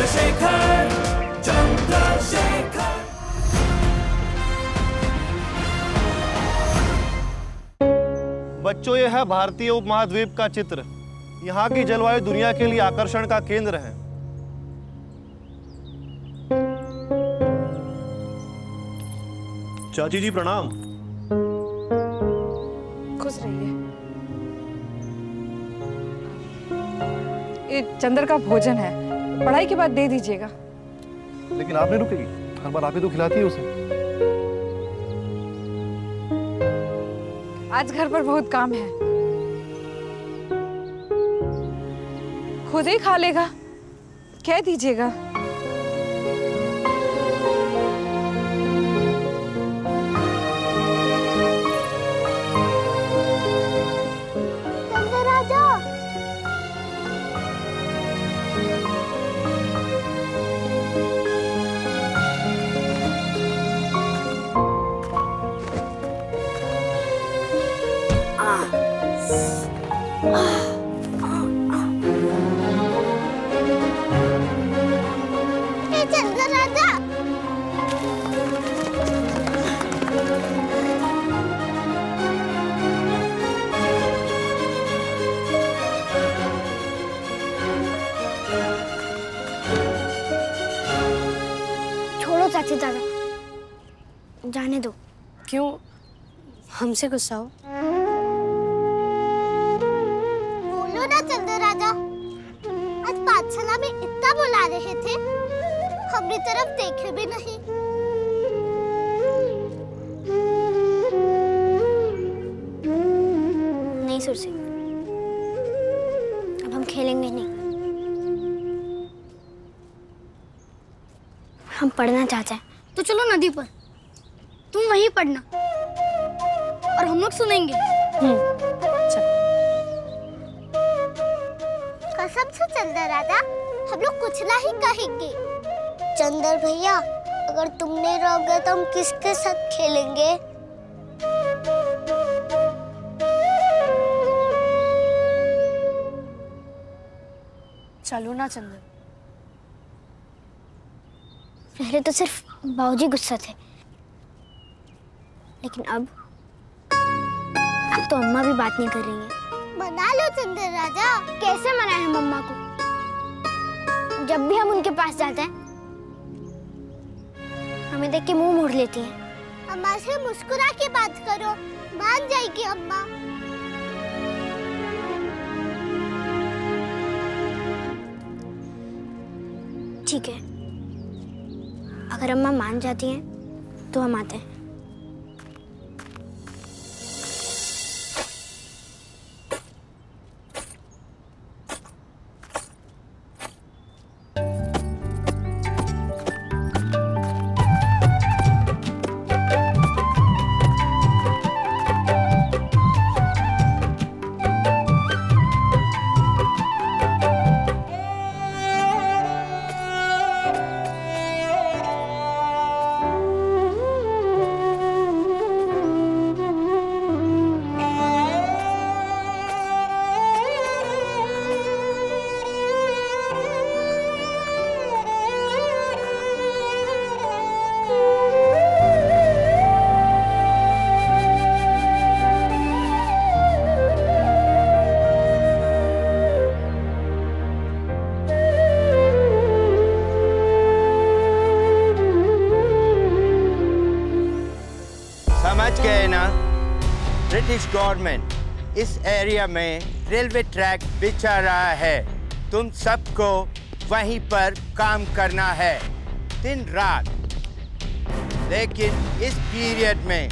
चंद्रशेखर, चंद्रशेखर। बच्चों, यह है भारतीय उपमहाद्वीप का चित्र। यहाँ की जलवायु दुनिया के लिए आकर्षण का केंद्र है। चाची जी प्रणाम। खुश रहिए। ये चंद्र का भोजन है, पढ़ाई के बाद दे दीजिएगा। लेकिन आप नहीं रुकेगी? हर बार आप ही तो खिलाती है उसे। आज घर पर बहुत काम है, खुद ही खा लेगा, कह दीजिएगा। चाची दादा, जाने दो। क्यों हमसे गुस्सा हो? बोलो ना चंद्र राजा, आज पाठशाला में इतना बुला रहे थे, हमारी तरफ देखे भी नहीं। नहीं सुरसी, अब हम खेलेंगे नहीं। हम पढ़ना चाहते हैं तो चलो नदी पर, तुम वहीं पढ़ना और हम लोग सुनेंगे। चल। कसम से चंद्र राजा, हम लोग कुछ नहीं कहेंगे। चंद्र भैया, अगर तुम नहीं रहोगे तो हम किसके साथ खेलेंगे? चलो ना चंद्र। पहले तो सिर्फ बाबूजी गुस्सा थे, लेकिन अब तो अम्मा भी बात नहीं कर रही है। मना लो चंद्र राजा। कैसे मनाएं हम अम्मा को? जब भी हम उनके पास जाते हैं, हमें देख के मुंह मोड़ लेती हैं। अम्मा से मुस्कुरा के बात करो, मान जाएगी अम्मा। ठीक है, अगर अम्मा मान जाती हैं तो हम आते हैं। ब्रिटिश गवर्नमेंट इस एरिया में रेलवे ट्रैक बिछा रहा है। तुम सबको वहीं पर काम करना है दिन रात। लेकिन इस पीरियड में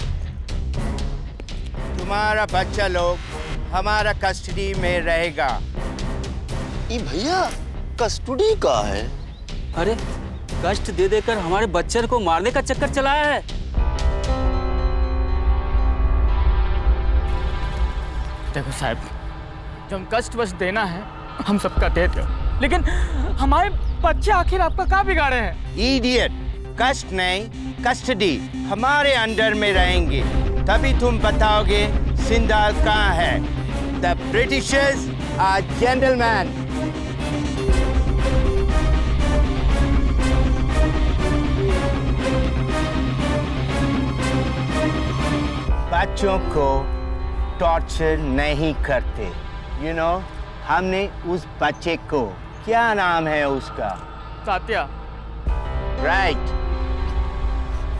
तुम्हारा बच्चा लोग हमारा कस्टडी में रहेगा। ये भैया कस्टडी का है? अरे कष्ट दे देकर हमारे बच्चे को मारने का चक्कर चलाया है। देखो साहब, जो हम कष्ट बस देना है हम सबका देते हो, लेकिन हमारे बच्चे आखिर आपका क्या बिगाड़े हैं? इडियट, कष्ट नहीं कस्टडी हमारे अंडर में रहेंगे, तभी तुम बताओगे सिंदाल कहाँ है। The Britishers are gentleman. बच्चों को टॉर्चर नहीं करते। यू नो, हमने उस बच्चे को, क्या नाम है उसका? सात्या। राइट,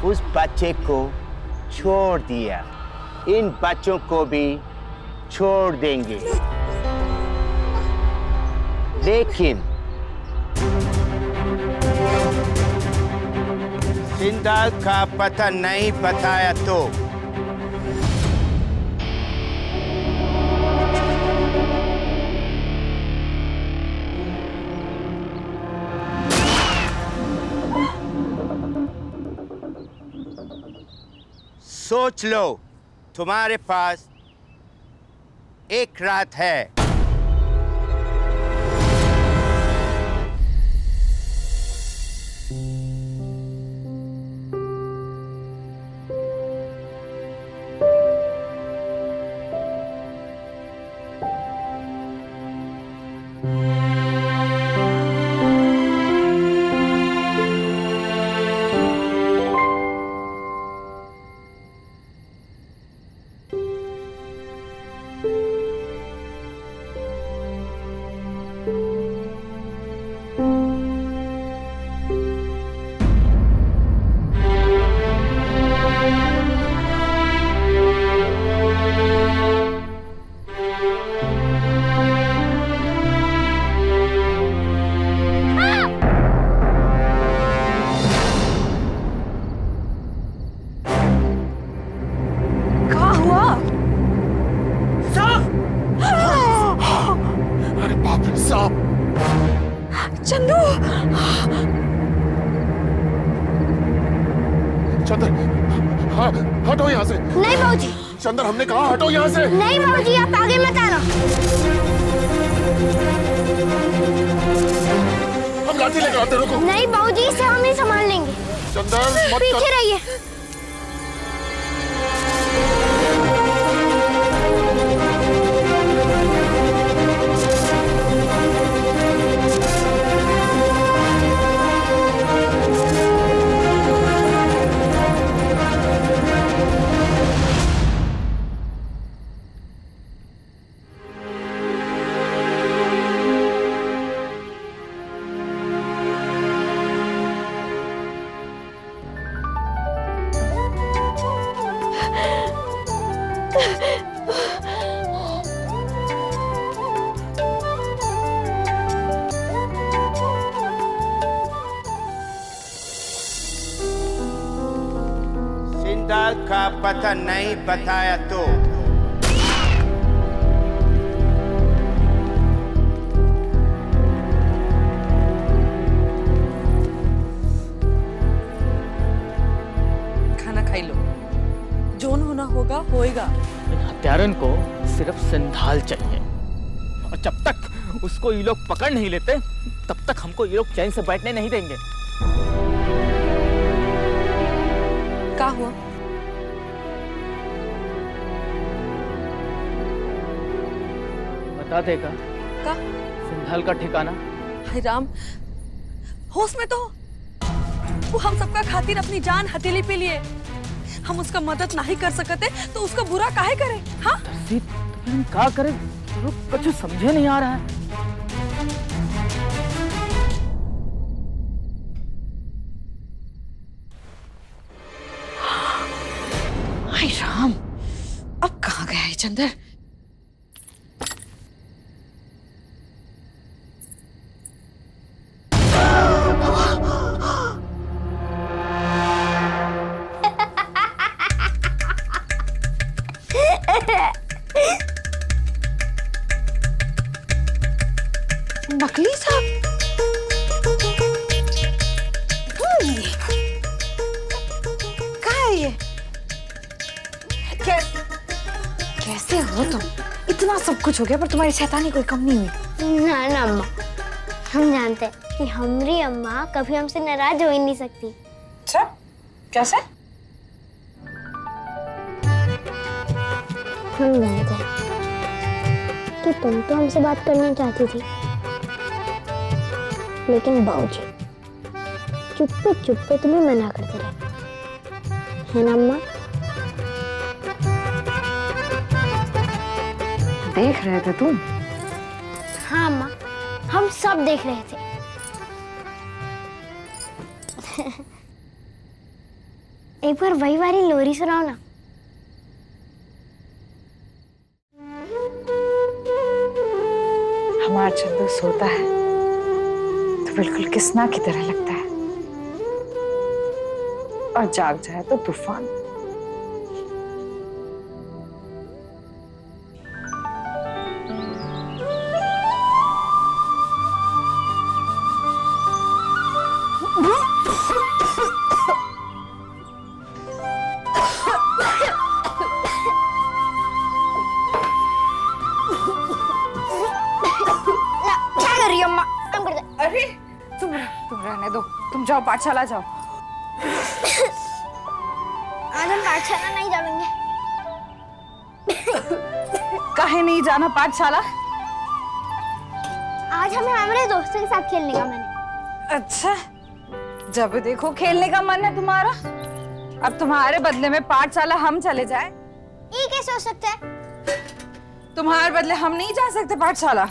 उस बच्चे को छोड़ दिया। इन बच्चों को भी छोड़ देंगे, लेकिन सिंदाल का पता नहीं बताया तो सोच लो, तुम्हारे पास एक रात है। चंदू, चंदर, हाँ, हटो यहाँ से। नहीं बाबूजी। चंदर, हमने कहा हटो यहाँ से। नहीं बाबूजी, आप आगे मत आना। हम लाठी लेकर आते, रुको। नहीं बाबूजी, इसे हम ही संभाल लेंगे। चंदर, मत पीछे रहिए। सिंदाल का पता नहीं बताया तो खाना खाई लो, जोन होना होगा होएगा। इन हत्यारन को सिर्फ सिंधाल चाहिए, और जब तक उसको ये लोग पकड़ नहीं लेते तब तक हमको ये लोग चैन से बैठने नहीं देंगे। क्या हुआ? बता देगा का? सिंधाल का ठिकाना? हाय राम, होश में तो हो। वो हम सबका खातिर अपनी जान हथेली पे लिए, हम उसका मदद नहीं कर सकते तो उसका बुरा काहे करे? हाँ, तो फिर हम क्या करें? कुछ समझे नहीं आ रहा है। हाय राम, अब कहाँ गया है चंदर? नकली सांप? कहाँ है ये? कैसे हो तुम? इतना सब कुछ हो गया पर तुम्हारी शैतानी कोई कम नहीं हुई। ना ना अम्मा, हम जानते हैं कि हमारी अम्मा कभी हमसे नाराज हो ही नहीं सकती। अच्छा, कैसे? हम जानते हैं कि तुम तो हमसे बात करना चाहती थी, लेकिन बाबूजी चुप्पे चुप्पे तुम्हें मना करते रहे, है ना अम्मा? देख रहे थे तुम? हाँ माँ, हम सब देख रहे थे। एक बार वही वाली लोरी सुनाओ ना। हमारा चंदू सोता है तो बिल्कुल किस्ना की तरह लगता है, और जाग जाए तो तूफान। अरे तुम रहने दो, तुम जाओ पाठशाला जाओ। आज हम पाठशाला नहीं जाएंगे। काहे नहीं जाना पाठशाला? आज हमें हमारे दोस्तों के साथ खेलने का मन है। अच्छा, जब देखो खेलने का मन है तुम्हारा। अब तुम्हारे बदले में पाठशाला हम चले जाए? ये कैसे हो सकता है? तुम्हारे बदले हम नहीं जा सकते पाठशाला।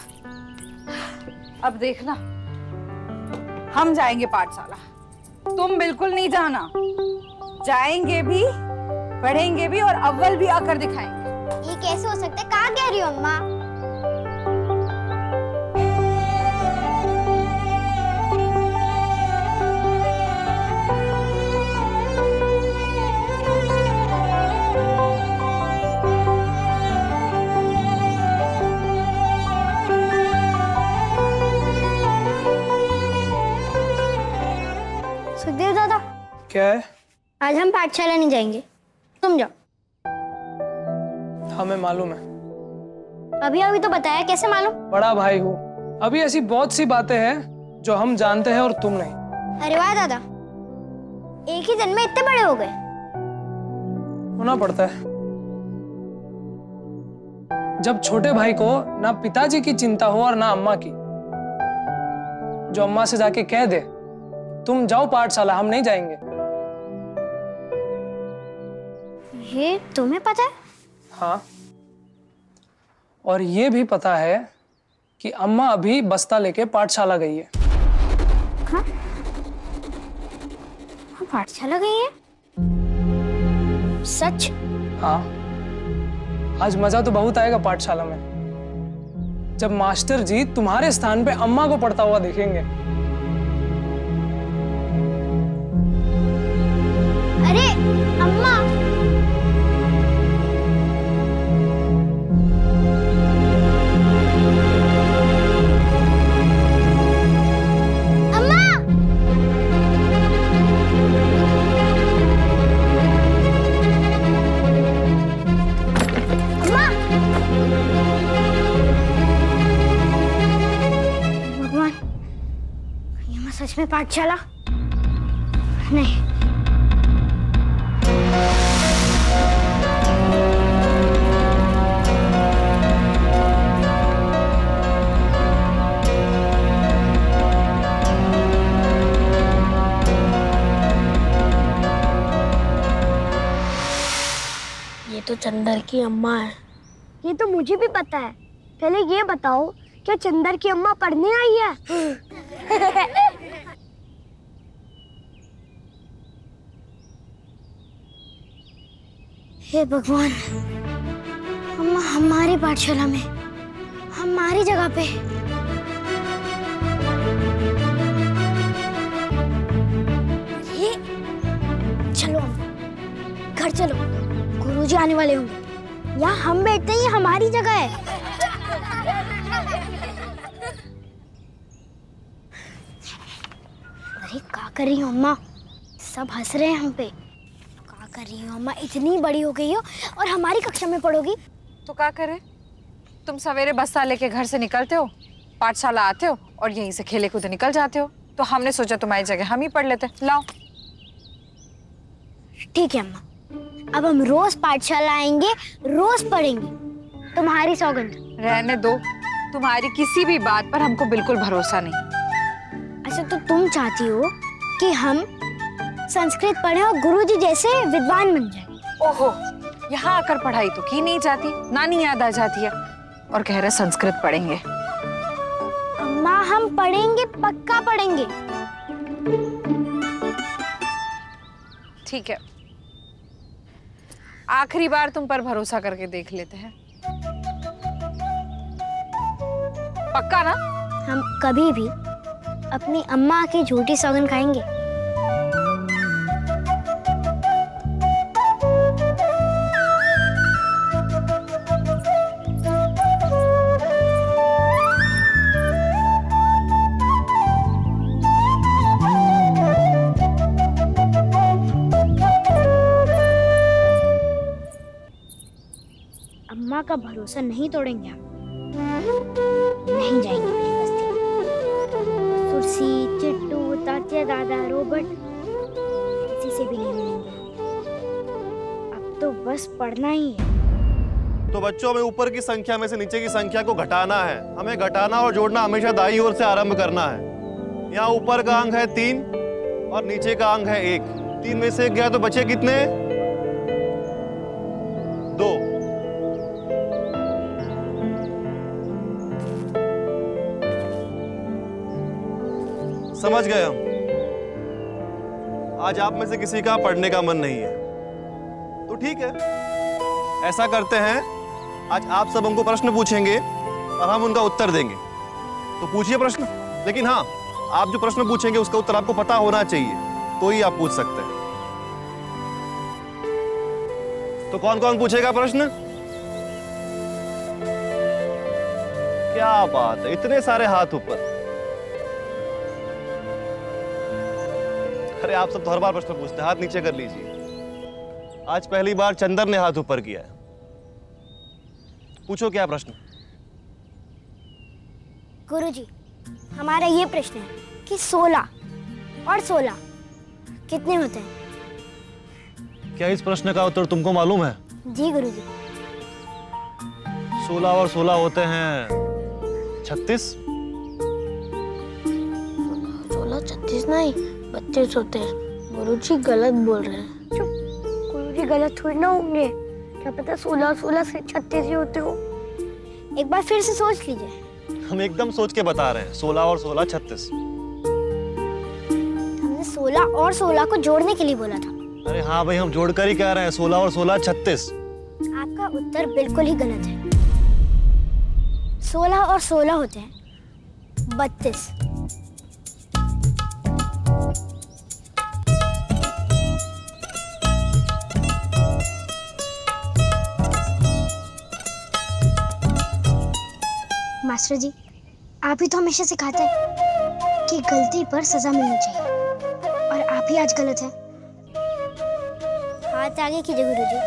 अब देखना, हम जाएंगे पाठशाला, तुम बिल्कुल नहीं जाना। जाएंगे भी, पढ़ेंगे भी और अव्वल भी आकर दिखाएंगे। ये कैसे हो सकता है? कहाँ कह रही हो अम्मा? सुखदेव दादा, क्या है? आज हम पाठशाला नहीं जाएंगे, तुम जाओ। हमें मालूम है। अभी अभी तो बताया, कैसे मालूम? बड़ा भाई हूँ। अभी ऐसी बहुत सी बातें हैं जो हम जानते हैं और तुम नहीं। अरे वाह दादा, एक ही दिन में इतने बड़े हो गए। होना पड़ता है। जब छोटे भाई को ना पिताजी की चिंता हो और ना अम्मा की, जो अम्मा से जाके कह दे तुम जाओ पाठशाला, हम नहीं जाएंगे। ये तुम्हें पता है? हाँ, और ये भी पता है कि अम्मा अभी बस्ता लेके पाठशाला गई है। हाँ? पाठशाला गई है? सच? हाँ, आज मजा तो बहुत आएगा पाठशाला में, जब मास्टर जी तुम्हारे स्थान पे अम्मा को पढ़ता हुआ देखेंगे। अरे अम्मा, सच में पाठशाला नहीं। ये तो चंदर की अम्मा है। ये तो मुझे भी पता है। पहले ये बताओ, क्या चंदर की अम्मा पढ़ने आई है? हे भगवान, अम्मा हमारी पाठशाला में, हमारी जगह पे। ये चलो घर चलो, गुरुजी आने वाले होंगे। यहाँ हम बैठते हैं, ये हमारी जगह है। अरे क्या कर रही हो अम्मा? सब हंस रहे हैं हम पे। कर रही हो अम्मा? इतनी बड़ी हो गई हो और हमारी कक्षा में पढ़ोगी तो क्या करे? तुम सवेरे बस्ता लेके घर से निकलते हो, पाठशाला आते हो और यहीं से खेले कूदे निकल जाते हो। तो हमने सोचा तुम्हारी जगह हम ही पढ़ लेते। लाओ। ठीक है अम्मा, अब हम रोज पाठशाला आएंगे, रोज पढ़ेंगे। तुम्हारी सौगंध। रहने दो, तुम्हारी किसी भी बात पर हमको बिल्कुल भरोसा नहीं। अच्छा, तो तुम चाहती हो कि हम संस्कृत पढ़े और गुरुजी जैसे विद्वान बन जाए? ओहो, यहाँ आकर पढ़ाई तो की नहीं जाती, नानी याद आ जाती है। और कह रहे संस्कृत पढ़ेंगे। अम्मा हम पढ़ेंगे, पक्का पढ़ेंगे। ठीक है, आखिरी बार तुम पर भरोसा करके देख लेते हैं। पक्का ना? हम कभी भी अपनी अम्मा की झूठी सौगन खाएंगे। अम्मा का भरोसा नहीं तोड़ेंगे हम। नहीं जाएंगे मेरी बस्ती। सुरसी, चिट्टू, तात्या, दादा, रोबोट, किसी से भी नहीं मिलेंगे। अब तो बस पढ़ना ही है। तो बच्चों, हमें ऊपर की संख्या में से नीचे की संख्या को घटाना है। हमें घटाना और जोड़ना हमेशा दाईं ओर से आरंभ करना है। यहाँ ऊपर का अंक है 3 और नीचे का अंक है 1। 3 में से 1 गया तो बचे कितने? 2। समझ गए हम। आज आप में से किसी का पढ़ने का मन नहीं है, तो ठीक है, ऐसा करते हैं, आज आप सब हमको प्रश्न पूछेंगे और हम उनका उत्तर देंगे। तो पूछिए प्रश्न, लेकिन हाँ, आप जो प्रश्न पूछेंगे उसका उत्तर आपको पता होना चाहिए, तो ही आप पूछ सकते हैं। तो कौन कौन पूछेगा प्रश्न? क्या बात है, इतने सारे हाथ ऊपर। अरे आप सब तो हर बार प्रश्न पूछते हैं, हाथ नीचे कर लीजिए। आज पहली बार चंदर ने हाथ ऊपर किया है। पूछो क्या प्रश्न? गुरुजी, हमारा ये प्रश्न है कि 16 और 16 कितने होते हैं? क्या इस प्रश्न का उत्तर तुमको मालूम है? जी गुरुजी। 16 और 16 होते हैं 36। 16 36 नहीं, 32 होते हैं। गुरुजी गलत बोल रहे हैं। चुप, गुरुजी गलत थोड़ी ना होंगे। क्या पता 16 16 से 36 ही होते हो। एक बार फिर से सोच लीजिए। हम एकदम सोच के बता रहे हैं, 16 और 16 36। हमने 16 और 16 को जोड़ने के लिए बोला था। अरे हाँ भाई, हम जोड़कर ही कह रहे हैं, 16 और 16 36। आपका उत्तर बिल्कुल ही गलत है। 16 और 16 होते हैं 32। मास्टर जी, आप ही तो हमेशा सिखाते हैं कि गलती पर सजा मिलनी चाहिए, और आप ही आज गलत हैं। हाथ आगे कीजिए गुरुजी।